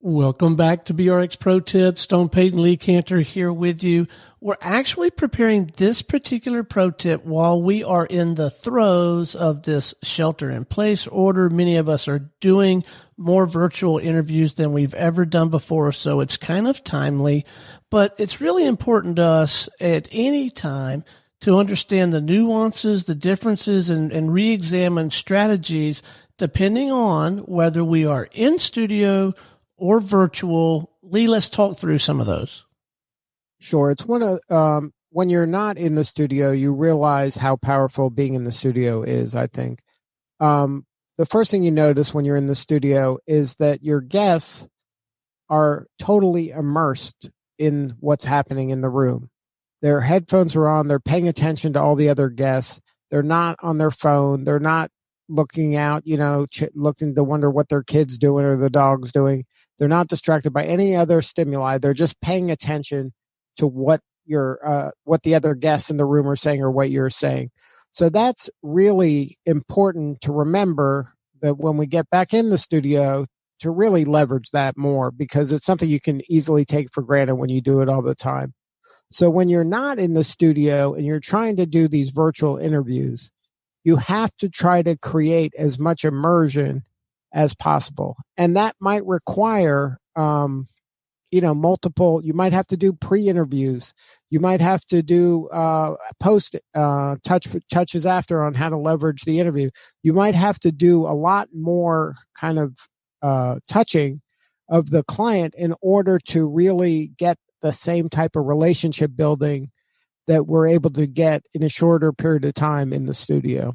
Welcome back to BRX Pro Tips. Stone Payton Lee Cantor here with you. We're actually preparing this particular pro tip while we are in the throes of this shelter in place order. Many of us are doing more virtual interviews than we've ever done before, so it's kind of timely, but it's really important to us at any time to understand the nuances, the differences, and re-examine strategies depending on whether we are in studio or virtual. Lee, let's talk through some of those. Sure. It's one of, when you're not in the studio, you realize how powerful being in the studio is, I think. The first thing you notice when you're in the studio is that your guests are totally immersed in what's happening in the room. Their headphones are on. They're paying attention to all the other guests. They're not on their phone. They're not looking out, looking to wonder what their kid's doing or the dog's doing. They're not distracted by any other stimuli. They're just paying attention to what the other guests in the room are saying or what you're saying. So that's really important to remember, that when we get back in the studio, to really leverage that more, because it's something you can easily take for granted when you do it all the time. So when you're not in the studio and you're trying to do these virtual interviews, you have to try to create as much immersion as possible. And that might require, multiple, you might have to do pre-interviews. You might have to do post touches after on how to leverage the interview. You might have to do a lot more kind of touching of the client in order to really get the same type of relationship building that we're able to get in a shorter period of time in the studio.